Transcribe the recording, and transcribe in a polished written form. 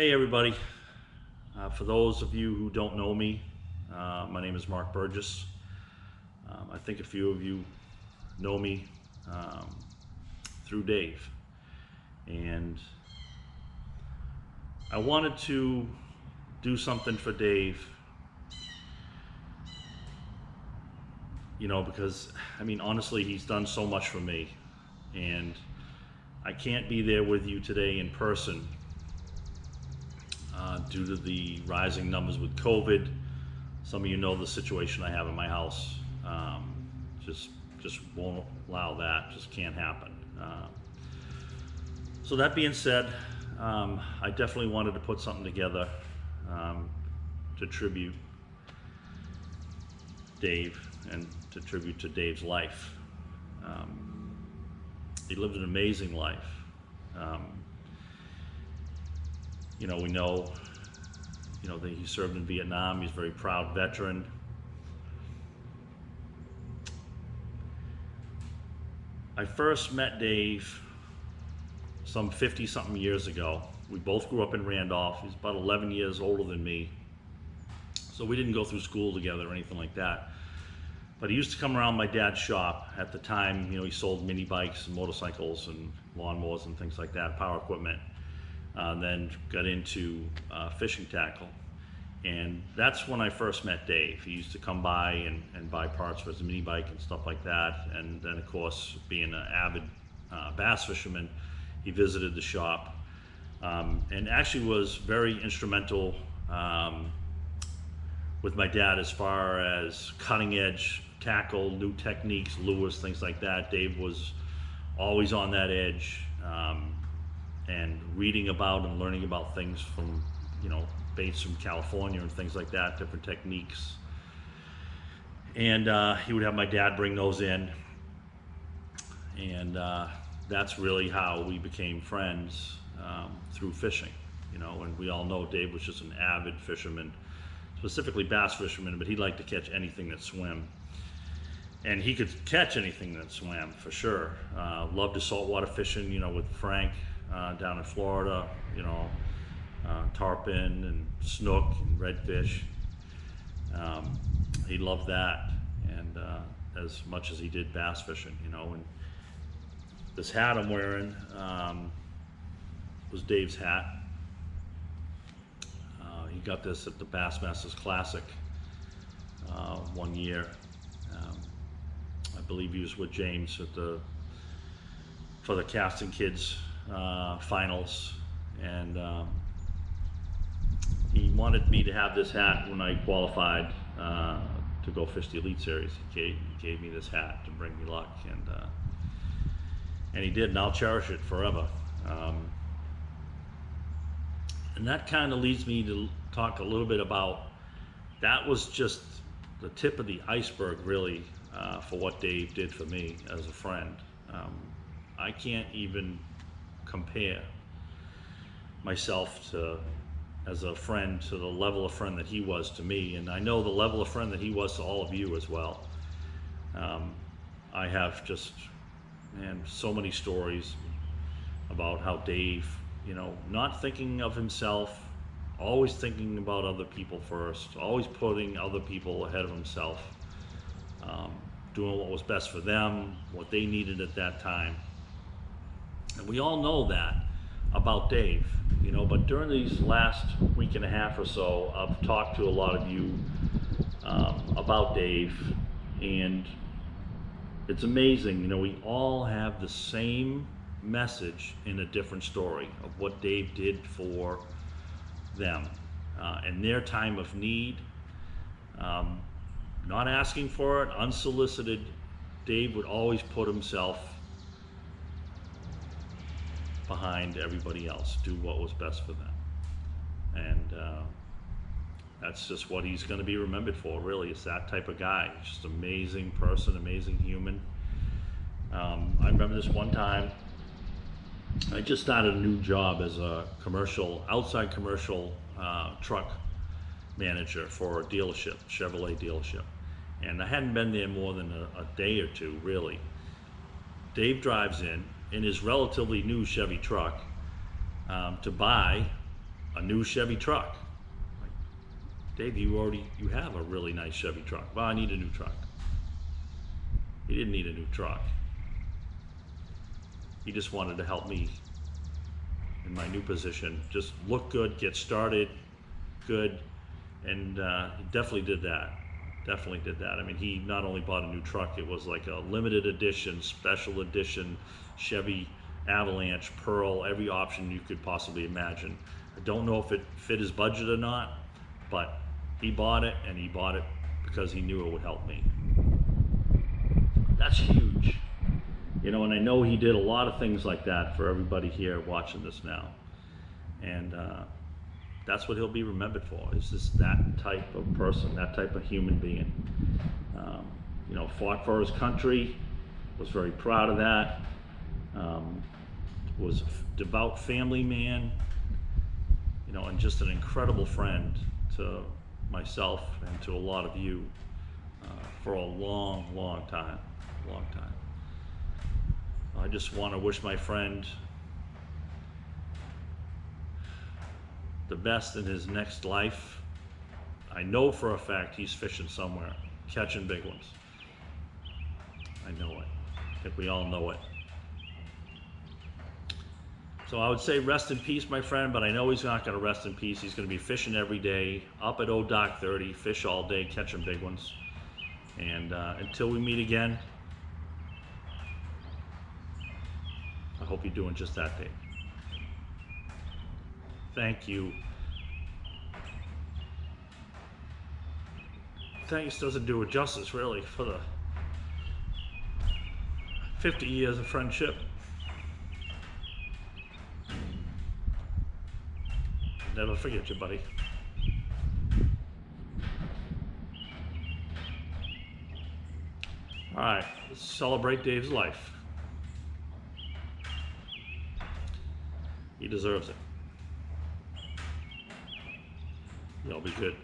Hey everybody, for those of you who don't know me, my name is Mark Burgess. I think a few of you know me through Dave, and I wanted to do something for Dave, because honestly he's done so much for me, and I can't be there with you today in person due to the rising numbers with COVID. Some of you know the situation I have in my house. Just won't allow that. Just can't happen. So that being said, I definitely wanted to put something together to tribute Dave and to tribute to Dave's life. He lived an amazing life. We know that he served in Vietnam. He's a very proud veteran. I first met Dave some 50-something years ago. We both grew up in Randolph. He's about 11 years older than me. So we didn't go through school together or anything like that. But he used to come around my dad's shop. At the time, he sold mini bikes and motorcycles and lawnmowers and things like that, power equipment. Then got into fishing tackle. And that's when I first met Dave. He used to come by and buy parts for his mini bike and stuff like that. And then, of course, being an avid bass fisherman, he visited the shop and actually was very instrumental with my dad as far as cutting edge tackle, new techniques, lures, things like that. Dave was always on that edge and reading about and learning about things from, baits from California and things like that, different techniques. And he would have my dad bring those in. And that's really how we became friends through fishing, and we all know Dave was just an avid fisherman, specifically bass fisherman, but he liked to catch anything that swam. And he could catch anything that swam for sure. Loved his saltwater fishing, with Frank down in Florida, tarpon and snook and redfish. He loved that, and as much as he did bass fishing, and this hat I'm wearing was Dave's hat. He got this at the Bassmasters Classic one year. I believe he was with James for the casting kids finals, and he wanted me to have this hat when I qualified to go fish the Elite Series. He gave me this hat to bring me luck, and he did, and I'll cherish it forever. And that kind of leads me to talk a little bit about, that was just the tip of the iceberg, really, for what Dave did for me as a friend. I can't even compare myself as a friend to the level of friend that he was to me, and I know the level of friend that he was to all of you as well. I have just, so many stories about how Dave, not thinking of himself, always thinking about other people first, always putting other people ahead of himself, doing what was best for them, what they needed at that time. And we all know that about Dave, but during these last week and a half or so, I've talked to a lot of you about Dave, and it's amazing. We all have the same message in a different story of what Dave did for them in their time of need, not asking for it, unsolicited. Dave would always put himself behind everybody else, do what was best for them, and that's just what he's going to be remembered for, really. It's that type of guy. Just amazing person, amazing human. I remember this one time, I just started a new job as a outside commercial truck manager for a dealership, Chevrolet dealership. And I hadn't been there more than a day or two, really. Dave drives in his relatively new Chevy truck to buy a new Chevy truck. Like, Dave, you have a really nice Chevy truck. Well, I need a new truck. He didn't need a new truck. He just wanted to help me in my new position. Just look good, get started good, and he definitely did that. Definitely did that. I mean, he not only bought a new truck, it was like a limited edition, special edition Chevy Avalanche, Pearl, every option you could possibly imagine. I don't know if it fit his budget or not, but he bought it, and he bought it because he knew it would help me. That's huge. You know, and I know he did a lot of things like that for everybody here watching this now. And that's what he'll be remembered for, is just that type of person, that type of human being. You know, fought for his country, was very proud of that, was a devout family man, you know, and just an incredible friend to myself and to a lot of you for a long, long time. Long time. I just want to wish my friend the best in his next life. I know for a fact he's fishing somewhere, catching big ones. I know it. I think we all know it. So I would say rest in peace, my friend, but I know he's not going to rest in peace. He's going to be fishing every day, up at Dock 30, fish all day, catching big ones. And until we meet again, I hope you're doing just that, Dave. Thank you. Thanks doesn't do it justice, really, for the 50 years of friendship. Never forget you, buddy. All right, let's celebrate Dave's life. He deserves it. Y'all be good.